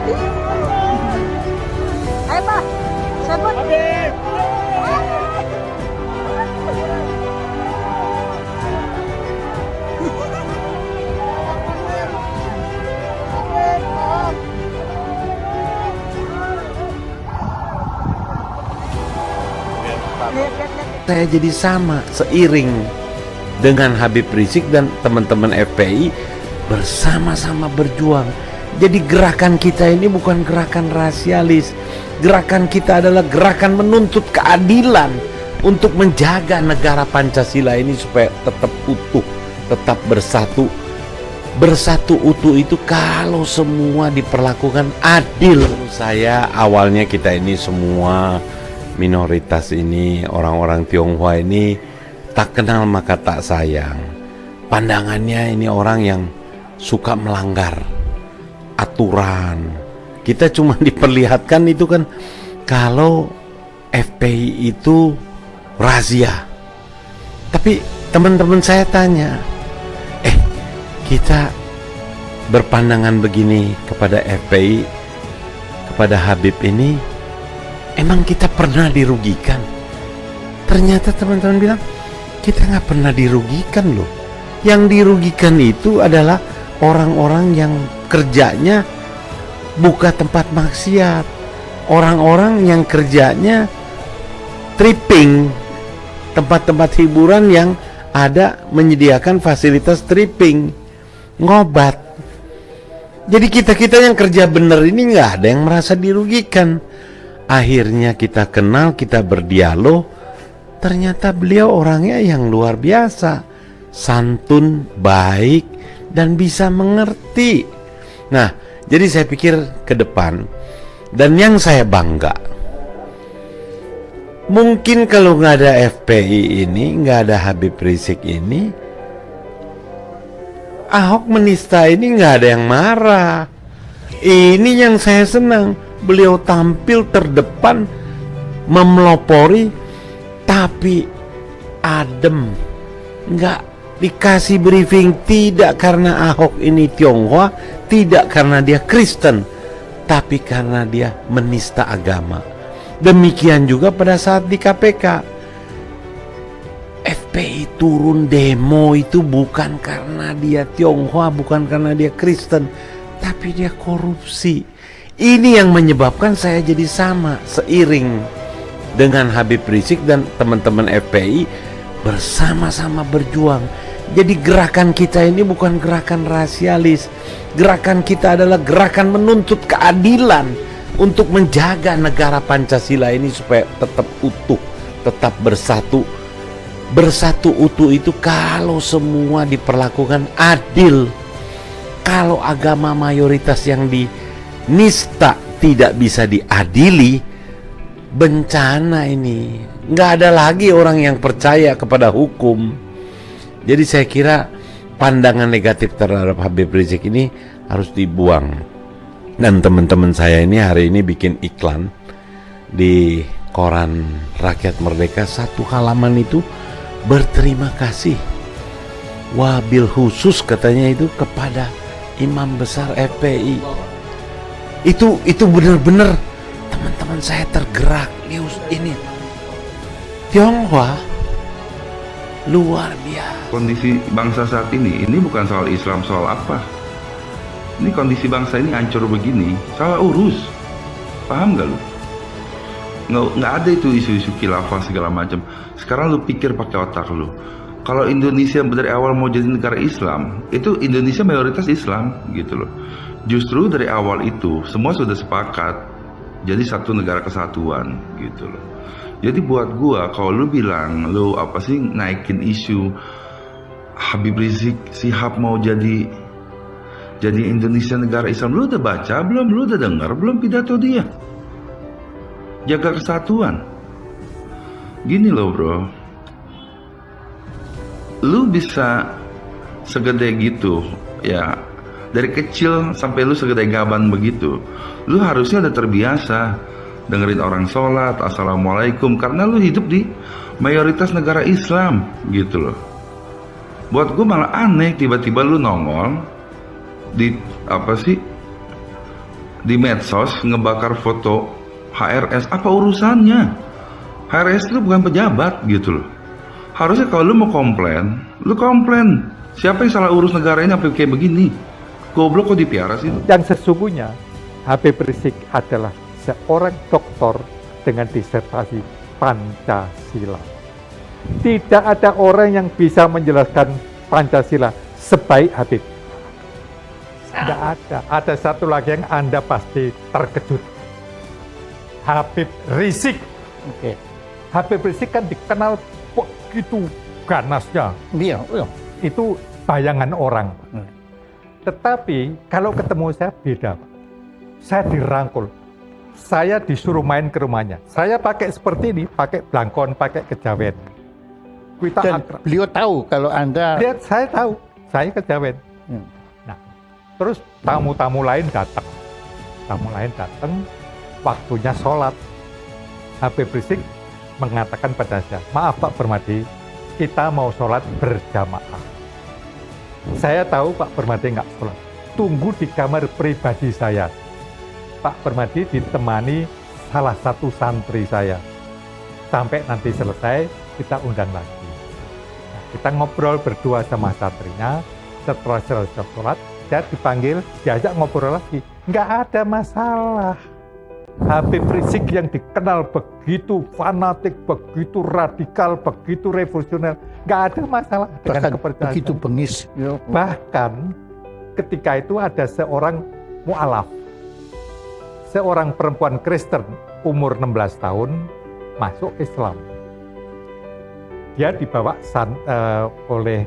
Ayo Pak, sebut. Saya jadi sama, seiring dengan Habib Rizik dan teman-teman FPI bersama-sama berjuang. Jadi gerakan kita ini bukan gerakan rasialis. Gerakan kita adalah gerakan menuntut keadilan untuk menjaga negara Pancasila ini supaya tetap utuh, tetap bersatu. Bersatu utuh itu kalau semua diperlakukan adil. Saya awalnya kita ini semua minoritas ini, orang-orang Tionghoa ini tak kenal maka tak sayang. Pandangannya ini orang yang suka melanggar aturan. Kita cuma diperlihatkan itu kan kalau FPI itu razia. Tapi teman-teman saya tanya, kita berpandangan begini kepada FPI, kepada Habib ini, emang kita pernah dirugikan? Ternyata teman-teman bilang, kita nggak pernah dirugikan loh. Yang dirugikan itu adalah orang-orang yang kerjanya buka tempat maksiat, orang-orang yang kerjanya tripping, tempat-tempat hiburan yang ada menyediakan fasilitas tripping, ngobat. Jadi kita-kita yang kerja bener ini nggak ada yang merasa dirugikan. Akhirnya kita kenal, kita berdialog. Ternyata beliau orangnya yang luar biasa, santun, baik, dan bisa mengerti. Nah, jadi saya pikir ke depan, dan yang saya bangga, mungkin kalau nggak ada FPI ini, nggak ada Habib Rizik ini, Ahok menista ini nggak ada yang marah. Ini yang saya senang, beliau tampil terdepan, memelopori, tapi adem, nggak dikasih briefing. Tidak karena Ahok ini Tionghoa, tidak karena dia Kristen, tapi karena dia menista agama. Demikian juga pada saat di KPK, FPI turun demo itu bukan karena dia Tionghoa, bukan karena dia Kristen, tapi dia korupsi. Ini yang menyebabkan saya jadi sama, seiring dengan Habib Rizik dan teman-teman FPI bersama-sama berjuang. Jadi gerakan kita ini bukan gerakan rasialis. Gerakan kita adalah gerakan menuntut keadilan untuk menjaga negara Pancasila ini supaya tetap utuh, tetap bersatu. Bersatu utuh itu kalau semua diperlakukan adil. Kalau agama mayoritas yang dinista tidak bisa diadili, bencana ini. Nggak ada lagi orang yang percaya kepada hukum. Jadi saya kira pandangan negatif terhadap Habib Rizik ini harus dibuang. Dan teman-teman saya ini hari ini bikin iklan di koran Rakyat Merdeka, satu halaman itu berterima kasih, wabil khusus katanya itu kepada Imam Besar FPI. Itu benar-benar teman-teman saya tergerak. News ini Tionghoa luar biasa. Kondisi bangsa saat ini bukan soal Islam, soal apa. Ini kondisi bangsa ini hancur begini, salah urus. Paham gak lu? Nggak ada itu isu-isu khilafah segala macam. Sekarang lu pikir pakai otak lu. Kalau Indonesia dari awal mau jadi negara Islam, itu Indonesia mayoritas Islam gitu loh. Justru dari awal itu semua sudah sepakat jadi satu negara kesatuan gitu loh. Jadi buat gua, kalau lu bilang lu apa sih naikin isu Habib Rizik Sihab mau jadi Indonesia negara Islam, lu udah baca belum? Lu udah dengar belum pidato dia? Jaga kesatuan. Gini loh bro, lu bisa segede gitu ya, dari kecil sampai lu segede gaban begitu, lu harusnya udah terbiasa dengerin orang sholat, assalamualaikum, karena lu hidup di mayoritas negara Islam gitu loh. Buat gue malah aneh tiba-tiba lu nongol di apa sih di medsos ngebakar foto HRS, apa urusannya? HRS itu bukan pejabat gitu loh. Harusnya kalau lu mau komplain, lu komplain. Siapa yang salah urus negara ini sampai kayak begini? Goblok kok dipiara sih? Yang sesungguhnya Habib Rizik adalah seorang doktor dengan disertasi Pancasila. Tidak ada orang yang bisa menjelaskan Pancasila sebaik Habib. Tidak ada. Ada satu lagi yang Anda pasti terkejut. Habib Rizik. Oke. Habib Rizik kan dikenal begitu ganasnya. Iya. Itu bayangan orang. Tetapi kalau ketemu saya beda, Pak. Saya dirangkul. Saya disuruh main ke rumahnya. Saya pakai seperti ini, pakai blangkon, pakai kejawen. Kita Dan akrab. beliau tahu kalau Anda... Dia, saya tahu, saya kejawen. Nah, terus tamu-tamu lain datang. Tamu lain datang, waktunya sholat. Habib Rizik mengatakan pada saya, maaf Pak Permadi, kita mau sholat berjamaah. Saya tahu Pak Permadi nggak sholat. Tunggu di kamar pribadi saya. Pak Permadi ditemani salah satu santri saya. Sampai nanti selesai, kita undang lagi. Nah, kita ngobrol berdua sama santrinya. Setelah selesai sholat, saya dipanggil, diajak ngobrol lagi. Nggak ada masalah. Habib Rizik yang dikenal begitu fanatik, begitu radikal, begitu revolusioner, nggak ada masalah dengan kepercayaan. Begitu bengis. Bahkan ketika itu ada seorang mu'alaf, seorang perempuan Kristen umur 16 tahun masuk Islam. Dia dibawa oleh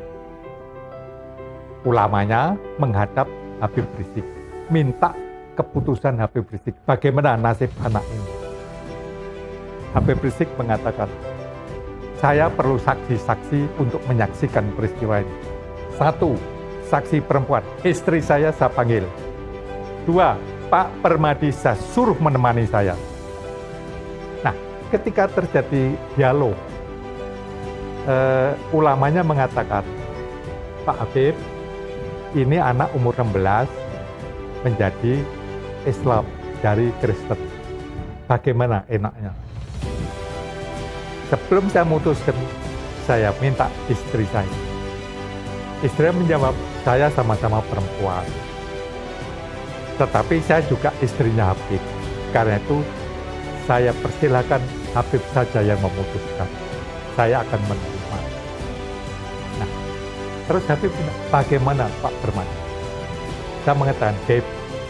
ulamanya menghadap Habib Rizik, minta keputusan Habib Rizik, bagaimana nasib anak ini. Habib Rizik mengatakan, saya perlu saksi-saksi untuk menyaksikan peristiwa ini. 1, saksi perempuan, istri saya panggil. 2, Pak Permadi saya suruh menemani saya. Nah, ketika terjadi dialog, ulamanya mengatakan, Pak Habib, ini anak umur 16 menjadi Islam dari Kristen. Bagaimana enaknya? Sebelum saya memutuskan, saya minta istri saya. Istri menjawab, saya sama-sama perempuan. Tetapi saya juga istrinya Habib. Karena itu, saya persilakan Habib saja yang memutuskan. Saya akan menerima. Nah, terus Habib bilang, bagaimana Pak Permadi? Saya mengatakan, Habib,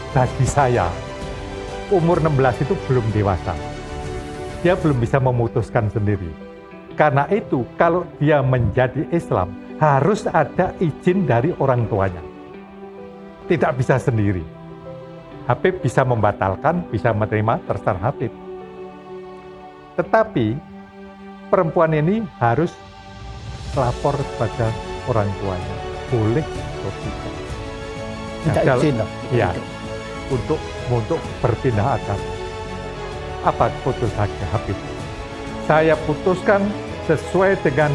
bagi saya, umur 16 itu belum dewasa. Dia belum bisa memutuskan sendiri. Karena itu, kalau dia menjadi Islam, harus ada izin dari orang tuanya. Tidak bisa sendiri. Habib bisa membatalkan, bisa menerima, terserah Habib. Tetapi, perempuan ini harus lapor kepada orang tuanya. Boleh atau tidak. Minta izin loh. Ya. Untuk berpindah agama. Apa putusan Habib? Saya putuskan sesuai dengan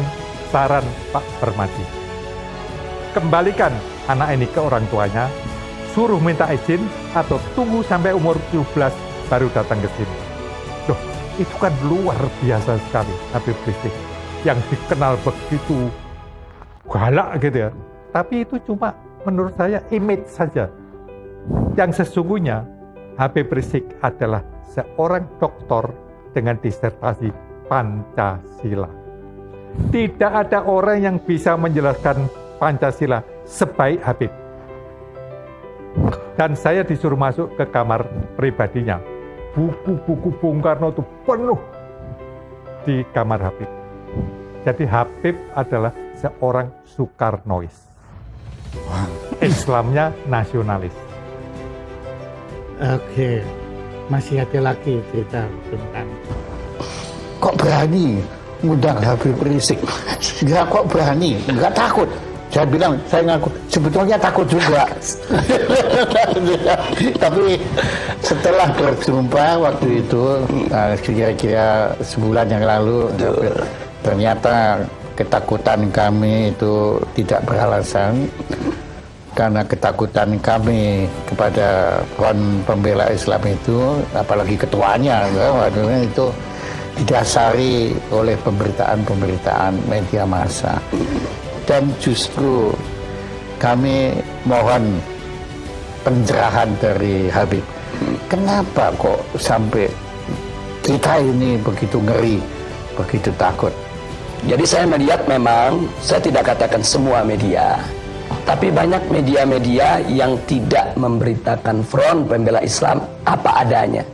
saran Pak Permadi. Kembalikan anak ini ke orang tuanya, suruh minta izin atau tunggu sampai umur 17 baru datang ke sini. Loh, itu kan luar biasa sekali Habib Rizik yang dikenal begitu galak gitu ya. Tapi itu cuma menurut saya image saja. Yang sesungguhnya Habib Rizik adalah seorang doktor dengan disertasi Pancasila. Tidak ada orang yang bisa menjelaskan Pancasila sebaik Habib. Dan saya disuruh masuk ke kamar pribadinya. Buku-buku Bung Karno itu penuh di kamar Habib. Jadi Habib adalah seorang Soekarnois. Islamnya nasionalis. Oke, masih ada lagi cerita tentang kok berani ngundang Habib Rizik? Enggak, kok berani? Enggak takut? Saya bilang, saya ngaku sebetulnya takut juga. Tapi setelah berjumpa waktu itu, kira-kira sebulan yang lalu, ternyata ketakutan kami itu tidak beralasan. karena ketakutan kami kepada Front Pembela Islam itu, apalagi ketuanya, itu didasari oleh pemberitaan-pemberitaan media massa. Dan justru kami mohon pencerahan dari Habib. Kenapa kok sampai kita ini begitu ngeri, begitu takut? Jadi saya melihat memang, saya tidak katakan semua media, tapi banyak media-media yang tidak memberitakan Front Pembela Islam apa adanya.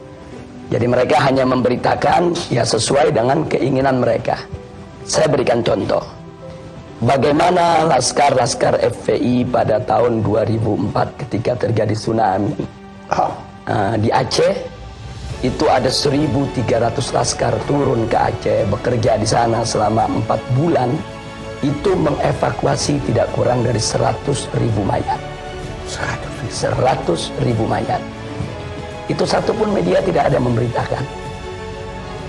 Jadi mereka hanya memberitakan ya sesuai dengan keinginan mereka. Saya berikan contoh. Bagaimana laskar-laskar FPI pada tahun 2004 ketika terjadi tsunami di Aceh. Itu ada 1.300 laskar turun ke Aceh, bekerja di sana selama 4 bulan. Itu mengevakuasi tidak kurang dari 100.000 mayat. 100.000 mayat. Itu satu pun media tidak ada memberitakan.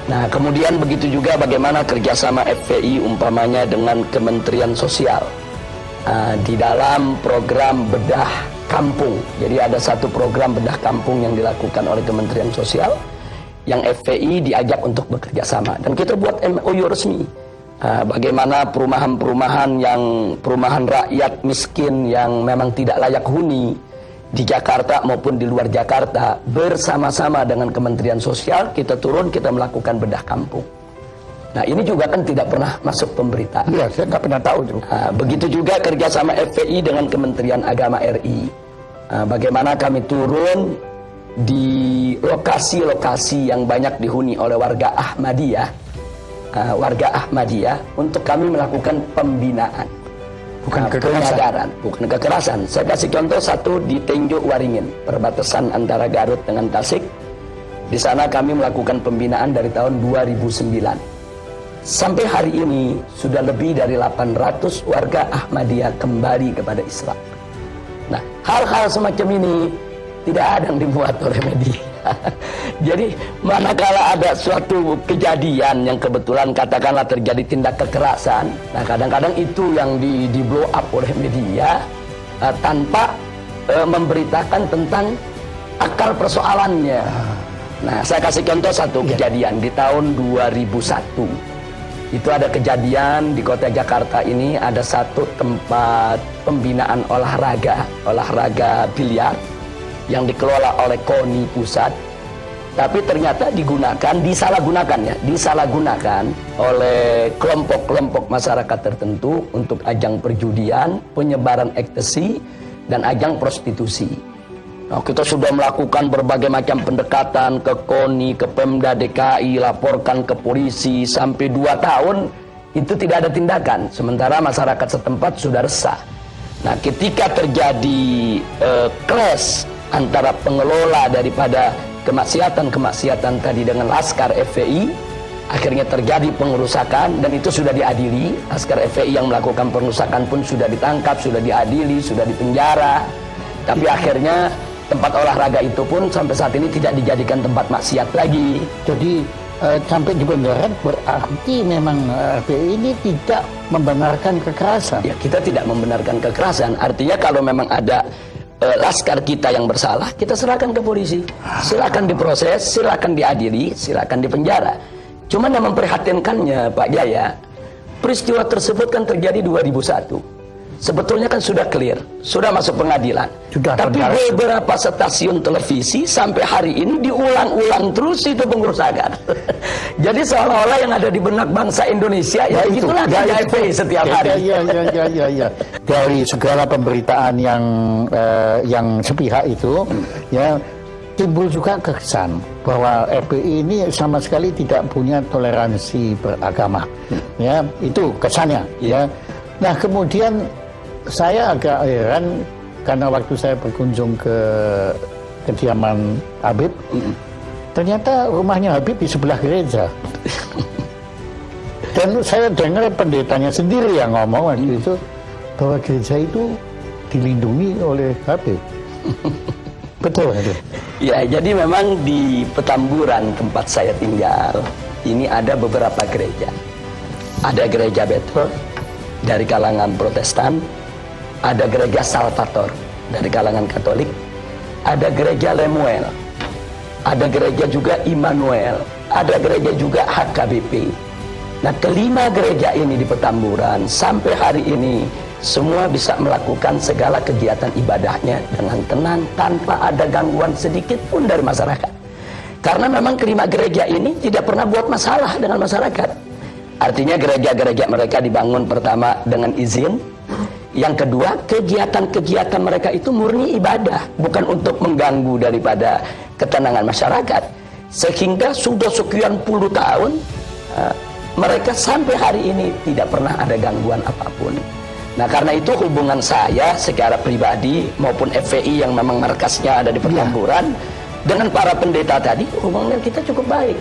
Nah, kemudian begitu juga bagaimana kerjasama FPI umpamanya dengan Kementerian Sosial di dalam program bedah kampung. Jadi ada satu program bedah kampung yang dilakukan oleh Kementerian Sosial yang FPI diajak untuk bekerja sama, dan kita buat MOU resmi. Bagaimana perumahan-perumahan perumahan rakyat miskin yang memang tidak layak huni di Jakarta maupun di luar Jakarta, bersama-sama dengan Kementerian Sosial kita turun, kita melakukan bedah kampung. Nah, ini juga kan tidak pernah masuk pemberitaan. Iya, saya nggak pernah tahu itu. Begitu juga kerjasama FPI dengan Kementerian Agama RI. Bagaimana kami turun di lokasi-lokasi yang banyak dihuni oleh warga Ahmadiyah, untuk kami melakukan pembinaan, bukan penyadaran, bukan kekerasan. Saya kasih contoh satu di Tenjo Waringin, perbatasan antara Garut dengan Tasik. Di sana kami melakukan pembinaan dari tahun 2009. Sampai hari ini sudah lebih dari 800 warga Ahmadiyah kembali kepada Islam. Nah, hal-hal semacam ini tidak ada yang dimuat oleh media. Jadi manakala ada suatu kejadian yang kebetulan katakanlah terjadi tindak kekerasan, nah kadang-kadang itu yang di blow up oleh media tanpa memberitakan tentang akar persoalannya. Nah, saya kasih contoh satu kejadian di tahun 2001. Itu ada kejadian di kota Jakarta ini, ada satu tempat pembinaan olahraga biliar yang dikelola oleh KONI pusat, tapi ternyata disalahgunakan oleh kelompok-kelompok masyarakat tertentu untuk ajang perjudian, penyebaran ekstasi, dan ajang prostitusi. Nah, kita sudah melakukan berbagai macam pendekatan ke KONI, ke Pemda DKI, laporkan ke polisi, sampai 2 tahun itu tidak ada tindakan. Sementara masyarakat setempat sudah resah. Nah, ketika terjadi clash antara pengelola daripada kemaksiatan tadi dengan laskar FPI, akhirnya terjadi pengerusakan, dan itu sudah diadili. Laskar FPI yang melakukan pengerusakan pun sudah ditangkap, sudah diadili, sudah dipenjara. Tapi akhirnya tempat olahraga itu pun sampai saat ini tidak dijadikan tempat maksiat lagi. Jadi sampai di penjara berarti memang FPI ini tidak membenarkan kekerasan. Ya, kita tidak membenarkan kekerasan. Artinya kalau memang ada laskar kita yang bersalah, kita serahkan ke polisi. Silakan diproses, silakan diadili, silakan dipenjara. Cuman yang memprihatinkannya Pak Jaya, peristiwa tersebut kan terjadi 2001. Sebetulnya kan sudah clear, sudah masuk pengadilan. Tapi beberapa stasiun televisi sampai hari ini diulang-ulang terus itu pengerusakan. Jadi seolah-olah yang ada di benak bangsa Indonesia ya itulah KJP setiap hari. Ya. Dari segala pemberitaan yang sepihak itu, ya timbul juga kesan bahwa FPI ini sama sekali tidak punya toleransi beragama. Ya, itu kesannya. Ya. Nah, kemudian saya agak heran karena waktu saya berkunjung ke kediaman Habib, ternyata rumahnya Habib di sebelah gereja. Dan saya dengar pendetanya sendiri yang ngomong waktu itu bahwa gereja itu dilindungi oleh Habib. Betul itu? Ya, jadi memang di Petamburan tempat saya tinggal ini ada beberapa gereja. Ada gereja Bethel dari kalangan Protestan, ada gereja Salvator dari kalangan Katolik, ada gereja Lemuel, ada gereja juga Immanuel, ada gereja juga HKBP. Nah, kelima gereja ini di Petamburan sampai hari ini semua bisa melakukan segala kegiatan ibadahnya dengan tenang tanpa ada gangguan sedikit pun dari masyarakat. Karena memang kelima gereja ini tidak pernah buat masalah dengan masyarakat. Artinya gereja-gereja mereka dibangun pertama dengan izin. Yang kedua, kegiatan-kegiatan mereka itu murni ibadah, bukan untuk mengganggu daripada ketenangan masyarakat. Sehingga sudah sekian puluh tahun mereka sampai hari ini tidak pernah ada gangguan apapun. Nah, karena itu hubungan saya secara pribadi maupun FPI yang memang markasnya ada di Petamburan dengan para pendeta tadi, hubungan kita cukup baik.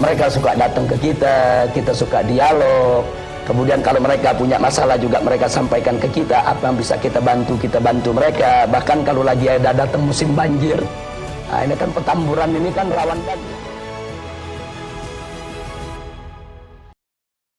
Mereka suka datang ke kita, kita suka dialog. Kemudian kalau mereka punya masalah juga mereka sampaikan ke kita, apa yang bisa kita bantu mereka. Bahkan kalau lagi ada datang musim banjir, nah ini kan Petamburan ini kan rawan banjir.